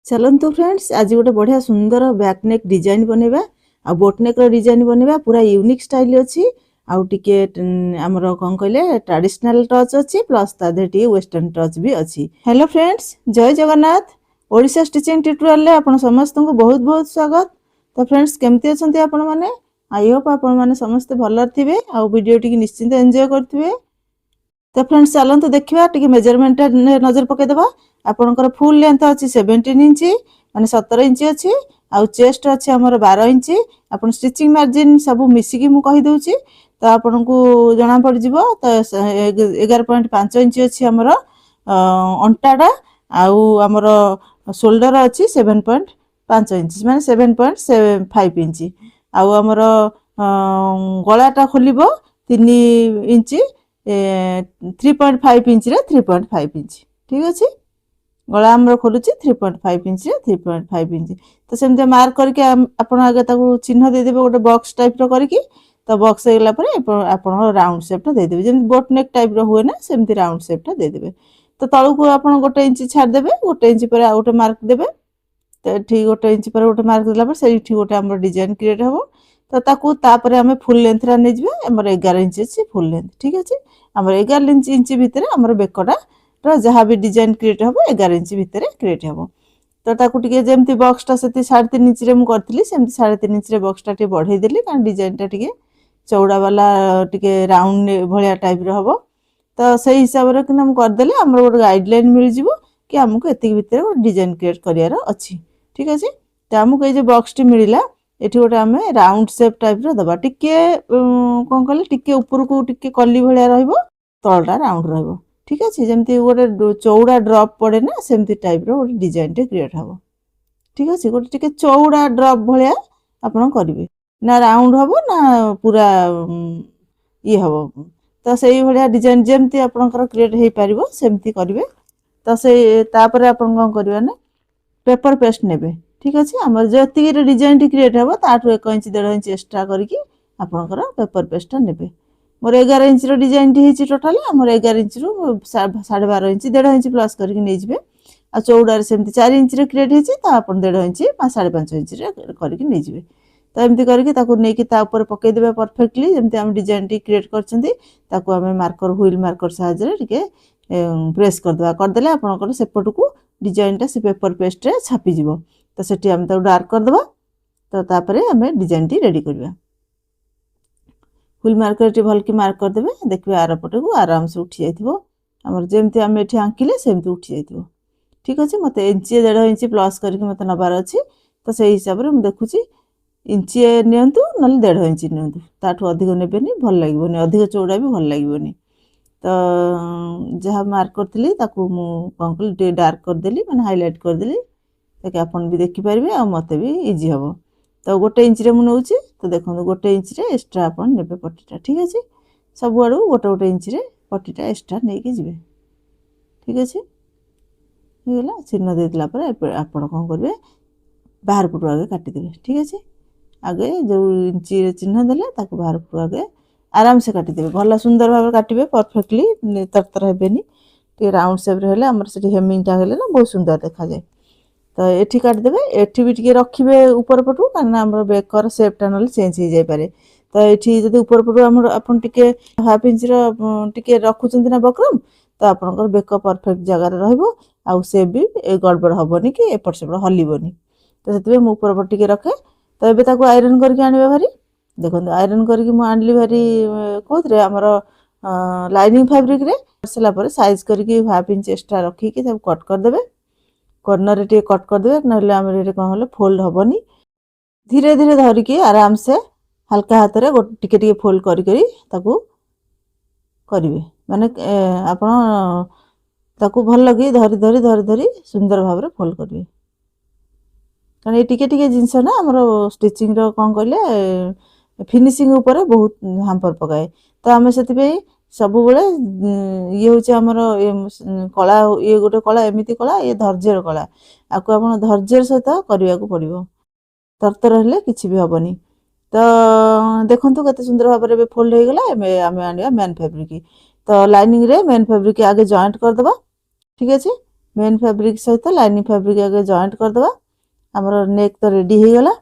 चलतु फ्रेंड्स आज गोटे बढ़िया सुंदर बैकनेक डिजाइन बनवा आ बोटनेक डिजाइन बनवा पूरा यूनिक स्टाइल अच्छी आउ टिके आमर कौन कहले ट्रेडिशनल टच अच्छी प्लस टी वेस्टर्न टच भी अच्छी। हेलो फ्रेंड्स, जय जगन्नाथ। ओडिशा स्टिचिंग ट्यूटोरियल रे आपण समस्त को बहुत बहुत स्वागत। तो फ्रेंड्स केमती अछंती आपण माने? आई होप आपण माने समस्त भल थिबे आ वीडियो टी निश्चिंत एंजॉय करथिबे। तो फ्रेंड्स चलते देखा टी मेजरमेंट नजर पकईदे। आपणकर फुल लेंथ अच्छी 17 इंच माने 17 इंच अच्छी आउ चेस्ट अच्छी आमर 12 इंच। आपन स्टिचिंग मार्जिन सब मिसिकी मु कहि दउची तो आपन को जना पड़ जिवो। तो 11.5 इंच अच्छी आमर अंटाटा आउ आमर शोल्डर अच्छी 7.5 इंच माने 7.5 इंच आउ आमर गलाटा खोलिबो 3 इंच 3.5 इंच रे 3.5 इंच ठीक अच्छे। गला आमर खोलुची 3.5 इंच रे 3.5 इंच। तो सेमते मार्क करके आपण आगे ताको चिन्ह दे देबे गोटे बॉक्स टाइप रो करके। तो बॉक्स हे गेला परे आपण राउंड शेप टा दे देबे जेम बोट नेक टाइप रो हुए ना सेमते राउंड शेप टा दे देबे। तो तळु को आपण गोटे इंच छाड़ देबे, गोटे इंच पर आउट मार्क देबे। तो ठीक गोटे इंच पर गोटे मार्क देला पर सेठी गोटे हमर डिजाइन क्रिएट हबो। तो ताकू तापरे हमें फुल लेंथ रा नै जिबे। हमर 11 इंच अछि फुल लेंथ ठीक अछि। हमर 11 इंच भितर हमर बेकटा रो जहाँ भी डिजाइन क्रिएट हबो 11 इंच भितर क्रिएट हबो। तो ताकू टिके जेमती बॉक्स टा सेती 3.5 इंच रे मु करथिली सेमती 3.5 इंच रे बॉक्स टा टे बढ़ाई देली कारण डिजाइन टा टिके चौड़ा वाला टिके राउंड भलिया टाइप रो हबो। तो सही हिसाब रे कि हम कर देले हमर गोटे गाइडलाइन मिल जिवो कि हमको एतिक भितर डिजाइन क्रिएट करियार अछि ठीक अछि। तो हमको ए जे बॉक्स टी मिलिला एठी गोटे हमें राउंड शेप टाइप रो दबा टिके कोन कहले टिके ऊपर को टिके कली भलिया रहइबो तळटा राउंड रहइबो ठीक अछि। जेमती गोटे चौड़ा ड्रॉप पड़े ना सेमती टाइप रो गोटे डिजाइन टे क्रिएट हबो ठीक अछि। गोटे टिके चौड़ा ड्रॉप भलिया आपण करिवे ना राउंड हबो ना पूरा ये हबो। तो सही भलिया डिजाइन जेमती आपनकर क्रिएट हे परिबो सेमती करिवे। तो से तापर आपण कोन करिवे ना पेपर पेस्ट नेबे ठीक अछि। हमर जति डिजाइन टी क्रिएट हबो ताठु 1 इंच 1.5 इंच एक्स्ट्रा करके आपनकर पेपर पेस्ट नेबे। मोर 11 इंच रो डिजाइन टी हेची टोटल हमर 11 इंच रो 12.5 इंच 1.5 इंच प्लस करके नै जिवे। आ चौड़ा रे सेमती 4 इंच रे क्रिएट हेची तो आपण 1.5 इंच 5.5 इंच रे करके नै जिवे। तो एमती करके ताको नै कि ता ऊपर पकई देबे परफेक्टली जेमती हम डिजाइन टी क्रिएट करचंती ताको हमें मार्कर व्हील मार्कर सहायता रे टिके प्रेस कर देबा कर देले आपनकर सेपट को डिजाइन टा से पेपर पेस्ट रे छापी जिवो। तो सेठी हम ताको डार्क कर देबा। तो तापरे हमें डिजाइन टी रेडी करबा। फुल मार्कर टी भल की मार्क कर देबे देखबे आर पटे को आराम से उठी जाइथिबो। हमर जेमती हम एठी आंकिले सेमती उठी जाइथिबो ठीक अछि। मते इंच 1.5 इंच प्लस करके मते नबार अछि। तो सही हिसाब रे हम देखुची इंच नियंतु नले 1.5 इंच नियंतु ताठु अधिक नेबेनी भल लागबोनी अधिक चौड़ा भी भल लागबोनी। तो जहाँ मार्क करथिली ताकू मु कोन कल टे डार्क कर देली माने हाईलाइट कर देली ताकि आपण भी देखि परिबे आ मते भी इजी हबो। तो 1 इंच रे मु नउची तो देखो 1 इंच रे एक्स्ट्रा आपण नेबे पट्टीटा ठीक अछि। सब आडू 1 इंच रे पट्टीटा एक्स्ट्रा नै के जिवे ठीक अछि। हे गेला चिन्ह दे दिला पर आपण कोन करबे बाहर पुटो आगे काटी देबे ठीक अछि। आगे जो इंच रे चिन्ह देले ताकू बाहर पुटो आगे आराम से काटी देबे भला सुंदर भाबे काटिबे परफेक्टली तरतर हेबेनी टे राउंड शेप रे हेले हमर सेठी हेमिंग टा हेले ना बहुत सुंदर देखा जाय। तो एठी काट देबे एठी भी टिके रखिबे ऊपर पटु कारण हमर बेकर शेप टा नले चेंज हो जाय पारे। तो एठी जदी ऊपर पटु हमर अपन टिके हाफ इंच रो टिके रखुचंती ना बक्रम तो आपनकर बेक परफेक्ट जगह रे रहइबो आ से भी गड़बड़ हबोनी कि एपट सेपट हलिबोनी। तो सेतबे मु ऊपर पट टिके रखे। तो एबे ताको आयरन करके आनिबे भारी देखो आयरन करके मु आनली भारी कोथरे हमर लाइनिंग फैब्रिक रे सला पर साइज करके हाफ इंच एक्स्ट्रा रखी के सब कट कर देबे। कॉर्नर रे टे कट कर देबे नले हमर रे कोन हले फोल्ड हबोनी। धीरे धीरे धरि के आराम से हल्का हाथ रे टिके टिके फोल्ड करी करी ताकू करिवे माने आपण ताकू भल लगी धरी धरी धरी धरी सुंदर भाव रे फोल्ड करिवे कारण ए टिके टिके जिंस ना हमर स्टिचिंग रो कोन कहले फिनिशिंग ऊपर बहुत हाम्पर पकाए। तो हमें सेति पे सब बेले ये होचे हमर कला ये गोटे कला एमिति कला ये धैर्यर कला आको आपण धैर्यर सहित करिया को पड़िबो तरतर हेले किछि भी हबनी। तो देखंतु कते सुंदर भाव रे फोल्ड हो गेला हमें आनिया मेन फैब्रिक। तो लाइनिंग रे मेन फैब्रिक आगे जॉइंट कर देबा ठीक अछि। मेन फैब्रिक सहित लाइनिंग फैब्रिक आगे जॉइंट करदे आमर नेक तो रेडी हो गला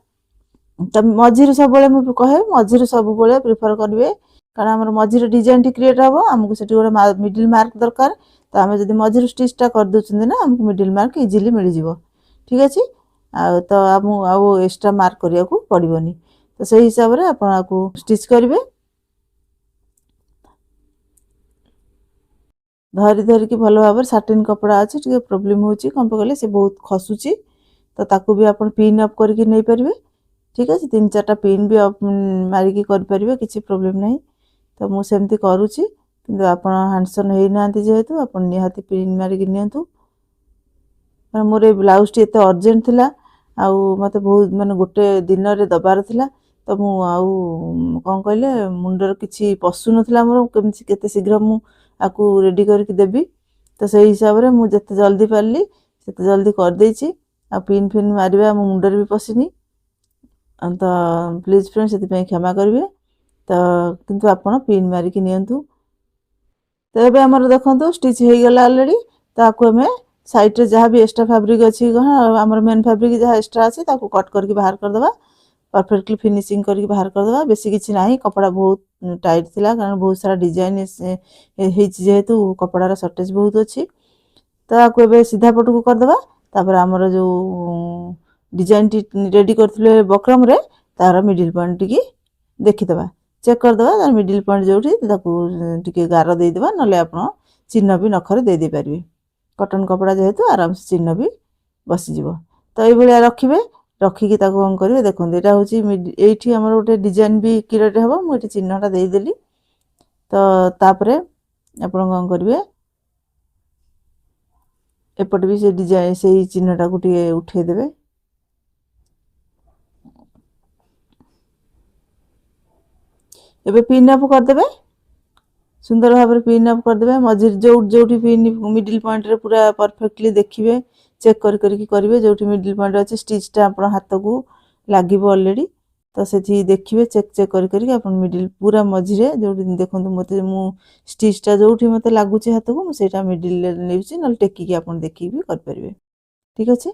तो मझिरे सब कहे मझिरे सब प्रिफर करेंगे कारण आम मझिरे डिजाइन टी क्रिएट हम आमको से गोटे मिडिल मार्क दरकार तो आम जब मझिरे स्टिचटा कर दूसरी ना आमको मिडिल मार्क इजिली मिल जाव ठीक अच्छे तो आम एक्सट्रा मार्क करने को पड़ोनी तो से हिसाब से आपको स्टिच करेंगे धरी धरिकी भल भाव साटिन कपड़ा अच्छे टे प्रोब्लेम होची कौन पे से बहुत खसुची तो ताकू भी आप पिन अप करके नहीं पारे ठीक अच्छे 3-4टा पिन भी मारिकी करें किसी प्रोब्लेम नहीं तो मुझे करुच्ची कि आप हैंडसन होना जेहेतु आप निहाती पिन मारिकी नियंतु मोर ये ब्लाउज टी एत अर्जेंट थिला आउ मते बहुत माने गोटे दिन रे दबार थिला तो मु आउ कौन कहले मुंडर किछि पशु नथिला मोर केमति केते शीघ्र मु आकु रेडी करके देबी तो से हिसाब रे मु जते जल्दी पारली सेते जल्दी कर देछि आ पिन फिन मारिबा मो मुंडर भी पसिनी तो प्लीज फ्रेंड्स से क्षमा करेंगे तो किंतु आपण पिन मारिकी नियंतु तो ये आमर देखो स्टिच हो गला ऑलरेडी तो आपको आम साइड रे जहाँ भी एक्स्ट्रा फैब्रिक अच्छी आमर मेन फैब्रिक जहाँ एक्स्ट्रा अच्छी कट करके बाहर करदे परफेक्टली फिनिशिंग करके बाहर करदे बेसी किसी ना कपड़ा बहुत टाइट थिला कारण बहुत सारा डिजाइन जेहेतु कपड़ार सर्टेज बहुत अच्छी तो आपको ए सीधा पट को करदे तापर आमर जो डिजाइन टी रेडी करथिले बक्रम रे तार मिडिल पॉइंट टी देखीदबा चेक करदे तार मिडिल पॉइंट जोठी ताकू टिके गार देदेबा नले आपण चिन्ह भी नखरे दे दे पारिबे कॉटन कपड़ा जेहेतु आराम से चिन्ह भी बसीजिव तो ये रखिए रखिकी कौन करेंगे देखो यहाँ हूँ ये आमर गोटे डिजाइन भी क्रिएट हम मुझे चिन्हटा देदेली तो तापर आप कौन करेंगे एपटे भी से डिजाइन से चिन्हटा को उठेदेवे एबे पिन अप करदे सुंदर भाव में पिन अप करदे मझे जो पिन मिडिल पॉइंट रे पूरा परफेक्टली देखिए चेक करेंगे जो मिडिल पॉइंट अच्छे स्टिचटा आप हाथ को लगे ऑलरेडी तो से देखिए चेक चेक करके आप मिडिल पूरा मझिरे जो देखो मत स्टिचटा जो मत लगुच हाथ को मुझे मिडिल नहीं ना टेकिकी आप देखिए भी करेंगे ठीक अच्छे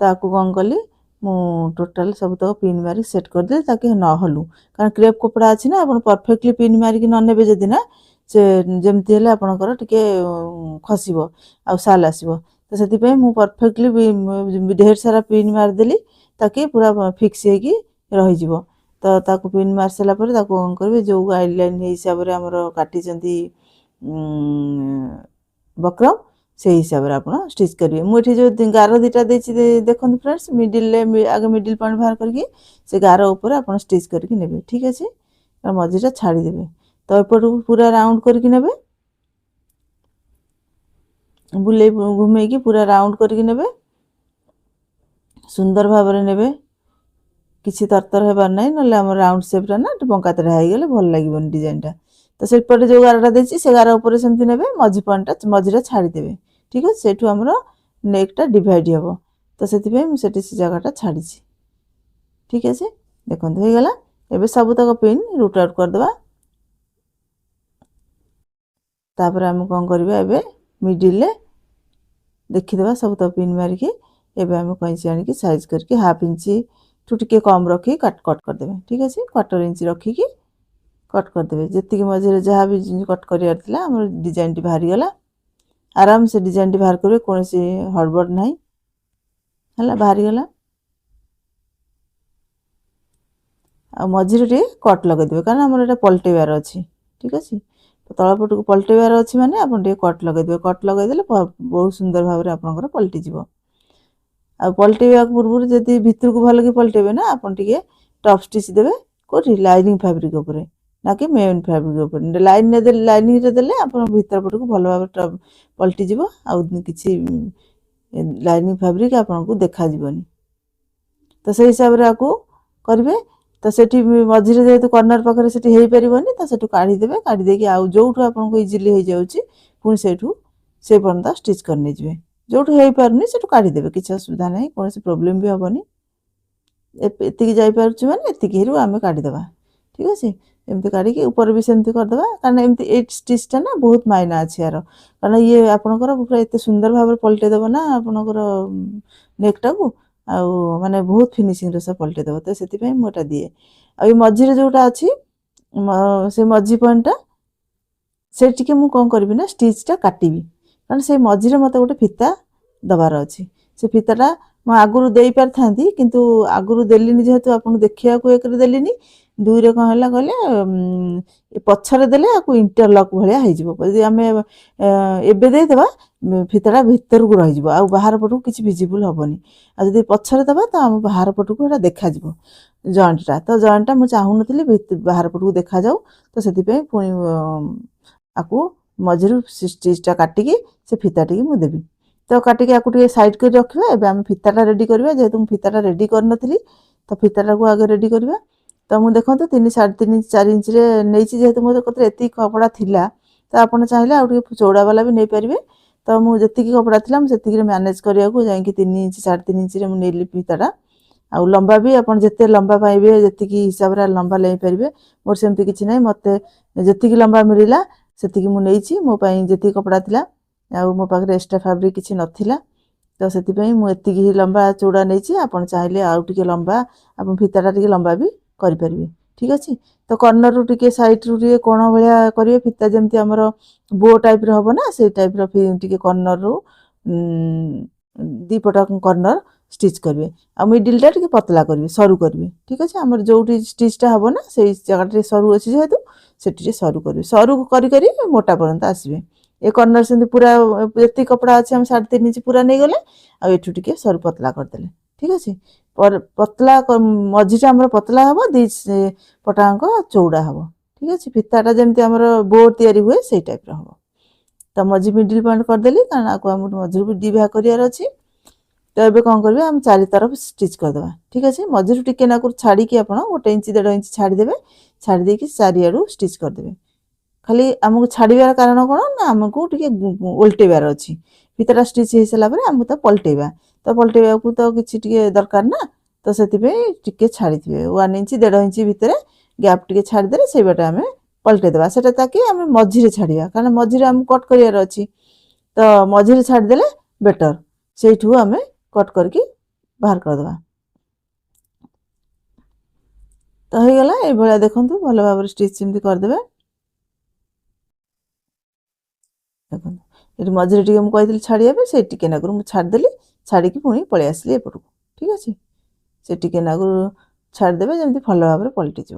तो आपको कौन कली मु टोटाल सब तक पिन मारिक सेट करदे ताकि न हलू कारण क्रेप कपड़ा अच्छी ना आप परफेक्टली पिन मारिकी न नेबे जदि ना से जमती हेले आपणकर टिके खसिबो आ साल आसीबो तो से मु परफेक्टली ढेर सारा पिन मारदेली ताकि पूरा फिक्स होगी रही तो ताकू पिन मार सारा पर ताकू कौन करेंगे जो गाइडलाइन हिसाब से आमर काटी बक्रम से हिसाब से आप स्टिच करेंगे मुझे जो गार दीटा देखो फ्रेंड्स मिडिल आगे मिडिल पॉइंट बाहर करके से गार ऊपर आप स्टिच करके नेबे ठीक अच्छे मझीटा छाड़ीदेवे तो एपट को पूरा राउंड करके नेबे बुले घूमे की पूरा राउंड करके नेबे सुंदर भाव में नेबे किसी तरतर हेबार नहीं ना आम राउंड सेप्टा ना बंका तेढ़ा हो गले भल लगे डिजाइनटा तो सेपटे जो गारटा देती से गार उपर सेमती नेबे मझी पॉइंटटा मझीरा छाड़ीदेवे ठीक है सेठू आमर नेकटा डिवाइड हम तो से जगहटा छाड़ी ठीक अच्छे देखो हो गला एबे सबतक पिन रूट आउट करदे तापर आम कौन करवा एबे मिडिल देखीदे सबतक पिन मारिकी एबे आम कैंची आनिकी साइज करके हाफ इंची ठू टिके कम रखी कट करदे ठीक अच्छे 1/4 इंच रखिकी कट करदे जी मझे जहाँ भी कट करार आम डिजाइन टी बाहरी गला आराम से डिजाइन टी बाहर करेंगे कौन सी हड़बड़ ना है बाहरी गला आ मझे कट लगेदेवे कारण आम ये पलटेबार अच्छी ठीक अच्छे तो तलपट को पलटेबार अच्छी माने आप कट लगेदेवे कट लगेदे बहुत सुंदर भाव में आपंकर पलटिज आ पलटेवा पूर्व जब भितर को भल कि पलटेबे ना आप टप स्टिच देवे कौटी लाइनिंग फैब्रिक उपर ना कि मेन फैब्रिक उपर लाइनिंग रे देले आप भीतर पट को भल भाव पलटिज आ किसी लाइनिंग फैब्रिक आपको देखा जीवनी तो से हिसाब से आपको करेंगे तो सेठी मझे जेहेतु कर्नर पाखे से पारनी तो सेठू काढ़ीदेवे काढ़ी आउ जो आपको इजिली हो जाऊँगी पुणी से पर्यटन स्टिच करने जाए जो हो पारनी से काढ़ीदेवे किसी असुविधा ना कौन प्रोब्लेम भी हेनी एति जापर मैंने एति आम काढ़ीदे ठीक अच्छे एमती काढ़ी ऊपर भी सेमती करदे कारण एमती ए स्टिचटा ना बहुत मायना अच्छे यार कारण ये आपणकर पूरा एत सुंदर भाव पलटेदेव ना आपणकर नेकटा को माने बहुत फिनिशिंग रे सब पलटेदेव तो से मुझे दिए आ मझे जोटा अच्छी से मझी पॉइंटा से टिके मु कौन करी ना स्टिचटा काटि कारण से मझे मत गोटे फिता दबार अच्छी से फिताटा मुझे आगुरी दे पारि था किंतु आगुरी देली जेहेतु आपको देखा एक देली दुई रे कौन है कहले पछरे देले आपको इंटरलॉक भाया होदी आम एबे देदेबा फिताटा भितर को रही आ बाहर पटू किसी विजिबल हेनी आदि पछरे दबा तो आम बाहर पटू देखा जॉइंटा तो जॉइंटा मुझे चाहून बाहर पटू देखा जाऊ तो से पुणी आपको मझिरू स्टिचटा काटिकी से फिताटी मुझे देवी तो काटिकी आपको साइड कर रखा एवं आम फिताटा रेडी करवा जेहेतु फिताटा रेडी करनी तो फिताटा को आगे रेडी करवा तो मुझे देखो 3 साढ़े 3 4 इंच नहीं जेहेतु मोदी कतरे एति कपड़ा थिला तो आप चाहिए आउ चौड़ा वाला भी नहीं पारे तो मुझे जी कपड़ा था मुझे मैनेज करने को जाकि 3 इंच साढ़े 3 इंच नहीं फिताटा आ लंबा भी आप जिते लंबा पाइबे जी हिसाब से लंबा ले पारे मोर सेमती किसी ना मत जी लंबा मिलला से मुझे मोपाई जी कपड़ा था आ मो पाखे एक्सट्रा फैब्रिक किसी नाला तो से मुझे ही लंबा चौड़ा नहीं आप चाहिए आउ टे लंबा आप फिताटा टे लंबा भी करें ठीक अच्छे तो कर्नर रू टे सैड रू टे कोण भाया करेंगे फिता जमी आमर बो टाइप हम ना से टाइप टे कर्नर रू दीपटा कर्नर स्टिच करेंगे आ मिडिलटा टे पतला करेंगे सरू करेंगे ठीक अच्छे आम जो स्टिचटा हम ना से जगह सरू अच्छे जेहेतु से सरू करेंगे सरू करी मोटा पर्यंत आसवे ए कर्नर से पूरा ये कपड़ा अच्छे हम 3.5 इंच पूरा नहीं गले आठू टे सरू पतला करदे ठीक अच्छे पतला मझीटा आम पतला हम दी पटाक चौड़ा हम ठीक अच्छे फिताटा जमी आम बो तैयारी हुए से टाइप हम तो मझी मिडिल पॉइंट करदेली कारण आपको मझी भी डी भाग करार अच्छी तो ये कौन करेंगे आम 4 तरफ स्टिच करदे ठीक अच्छे मझी टिके नाक छाड़ी आप 1 इंच 1.5 इंच छाड़ीदे छाड़ी चारिआडू स्टिच करदे खाली आमको छाड़ार कारण कौन ना आमको टे उल्टेबार अच्छी फिताटा स्टिच हो सारापर आमको तो पलटेबा तो पलटेबा को तो किसी टे दरकार ना तो से टे छाड़ी 1 इंच 1.5 इंच भितर गैप टे छाड़ीदे से बाटे आम पलटेदेवा से ताकि आम मझे छाड़ा कारण मझे आम कट करार अच्छी तो मझे छाड़देले बेटर से आम कट करके बाहर करदे तो हो गला ये देखो भल भाव स्टिच सेमती करदे देखो ये मझे टे मुझे कही छाड़ा से टिके नागर मुझे छाड़देली छाड़ी पुणी पलि आसली एपटू ठीक अच्छे से टिके नागर छाड़देवे जमी भल भाव पलटिज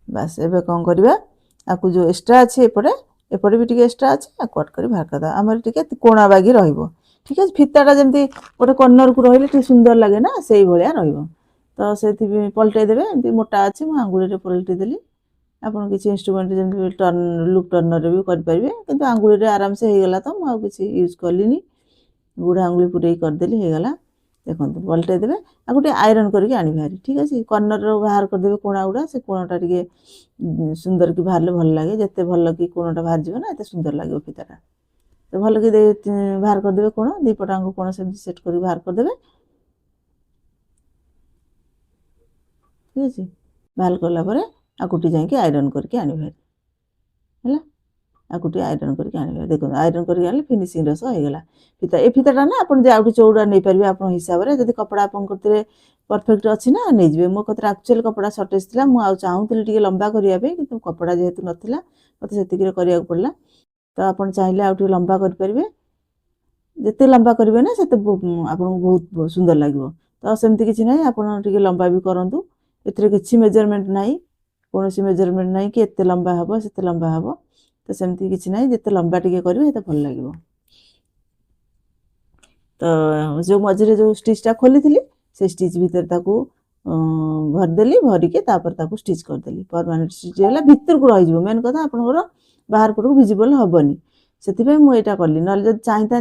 बास एबे कौन करवा आपको जो एक्सट्रा अच्छे एपटे एपटे भी टे एक्सट्रा अच्छे कट कर बाहर करदा आमर टे कोणा बागी रहिबो ठीक है फिताटा जमी गोटे कर्नर को रही सुंदर लगे ना से भाया तो से पलटे देवे एमती मोटा अच्छे मुझे आंगुली पलटि देली आप किसी इंस्ट्रुमेंट जमी टर्न लूप टर्नर भी करेंगे किंतु आंगुली आराम से होगला तो मुझे किसी यूज कलिनी बुढ़ा आंगुली पूरे करदेली होगला देखो पलटे देवे आ गोटे आयरन करके आनी भारी ठीक अच्छे कर्नर बाहर करदे कोणा गुड़ा से कोणटा टे सुंदर की बाहर भल लगे जिते भल कि कोणटा बाहर जाए ना एत सुंदर लगे फिताटा तो भल कि बाहर करदे कोण दीपटांग कोण से सेट कर बाहर करदे ठीक अच्छे बाहर कलापर आकुटी जाकि आयरन करके आनी भारी है आकुटी आयरन करके आने देखो आयरन करके आने फिनिशिंग रस होगला फिता ए फिताटा ना आप चौड़ा नहीं पारे आप हिसाब से जब कपड़ा आपंकर परफेक्ट अच्छी ना नहीं जाए मो कतरे एक्चुअल कपड़ा सर्टेज था मुझे चाहूली टे लंबा करने कि कपड़ा जेहेतु नाला मत से करा पड़ा तो आप चाहिए आउ टे लंबा करेंगे जिते लंबा करेंगे ना से आपको बहुत सुंदर लगे तो सेमती किसी ना आप लंबा भी करूँ ए किसी मेजरमेंट ना कौन मेजरमेंट ना कि एत लंबा हम से लंबा हम तो सेमती किसी ना जिते लंबा टे करेंगे तो भल लगे तो जो मझे जो स्टिचटा खोली थी से स्टिच भितर ताकू भरदेली भरिके तापर स्टिच करदेली परमानेंट स्टिच है भितर को रही मेन कथा आपंकर बाहर पटू विजिबल हेनी से मुझे कली ना जब चाहता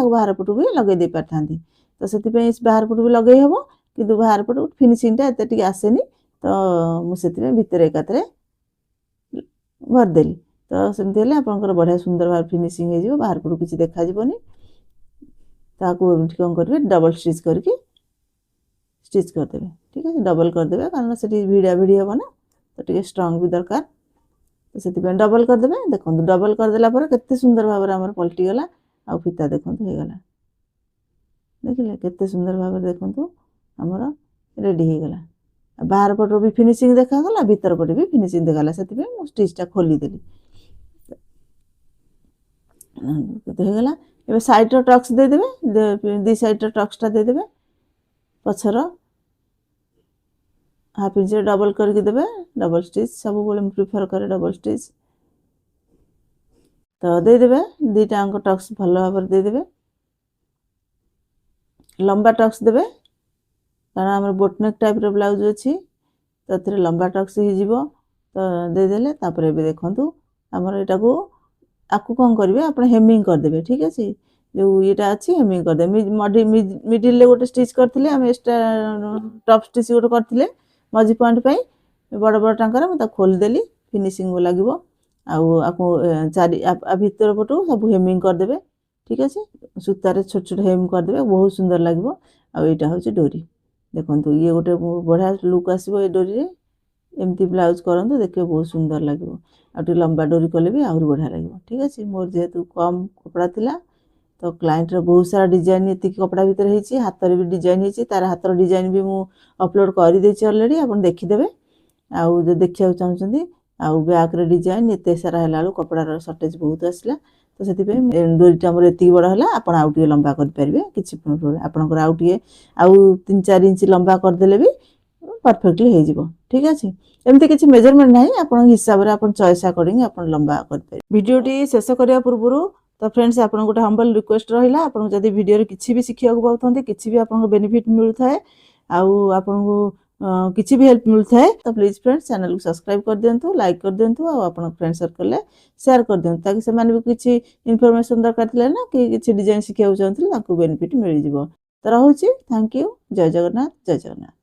बाहर पटू भी लगे दे पारि तो से बाहर पटू भी लगे हम कि बाहर पटू फिनिशिंगटा एत आसेनी तो मुझे भितर एकात्रे भरदेली तो सेमती हेल्ले आपंकर बढ़िया सुंदर भाव फिनिशिंग हो बाहर पटू किसी देखा कौन करेंगे डबल स्टिच करके स्टिच करदेवे ठीक है डबल करदेवे कारण से भिड़ा भिड़ी हम ना तो टे स्ट्रंग भी दरकार तो से डबल करदेवे देखो डबल करदेला केते सुंदर भाव में पलटि गला आ फिता देखो हो गला देखिले केते सुंदर भाव देखो आमर रेडी हो गला बाहर पटर भी फिनिशिंग देखागला भीतर पटे भी फिनिशिंग देखाला से स्टिचटा खोलीदेली होगला ए साइड टक्स देदेवे दी साइड टक्सटा देदेवे पछर हाफ इंच डबल करके देवे डबल स्टिच सब बेले प्रिफर करे डबल स्टिच तो देदेवे दीटा अंक टक्स भल भाव देदेवे लंबा टक्स देवे कारण आम बोटनेक टाइप ब्लाउज अच्छी तो लंबा टक्स हो तो देदेले तापर भी देखूँ आमर यहाँ को आपको कौन करेंगे आप हेमिंग करदे ठीक अच्छे जो ये अच्छी हेमिंग करदे मिडिल गोटे स्टिच करते आम एक्सट्रा टप स्टिच गोटे करते मझी पॉइंट बड़ बड़ टाँकर मुझे खोलीदेली फिनिशिंग लगे आपको चारि भीतर पटू सब हेमिंग करदे ठीक अच्छे सूतार छोट छोट हेमिंग करदे बहुत सुंदर लगे आईटा हूँ डोरी देखो ये गोटे बढ़िया लुक आसो ये डोरी रे एमती ब्लाउज करते देखिए बहुत सुंदर लगे आटे लंबा डोरी कले भी आहरी बढ़िया लगे ठीक अच्छे मोर जेहेतु कम कपड़ा थिला तो क्लाइंटर बहुत सारा डिजाइन ये कपड़ा भितर होती हाथ भी डिजाइन होती तार हाथर डिजाइन भी मुझे अपलोड कर देती अलरेडी आप देखीदे आउ देखा चाहते आउ बैक रे डिजाइन एत सारा है कपड़ार सर्टेज बहुत आसला तो से डोरीटा मोर एति बड़ है आप लंबा करेंगे कि आपंकर आउ 3-4 इंच लंबा करदे भी परफेक्टली हो ठीक अच्छे एमती किसी मेजरमेंट ना आप हिसाब से आप चॉइस अकॉर्डिंग आप लंबा करेंगे वीडियोटी शेष करने पूर्व तो फ्रेंड्स आप गोटे हम्बल रिक्वेस्ट रहा आपको जब वीडियो किसी भी शिखा पाते किसी भी आपको बेनिफिट मिलता है आपको किसी भी हेल्प मिलता है तो प्लीज फ्रेंड्स चैनल को सब्सक्राइब कर दिंतु लाइक कर दिंतु आप फ्रेंड सर्कल शेयर कर दिंतु ताकि से भी किसी इनफॉरमेशन दरकार थी ना कि किसी डिजाइन शिखा चाहते बेनिफिट मिल जाव तो रोचे थैंक यू जय जगन्नाथ जय जगन्नाथ।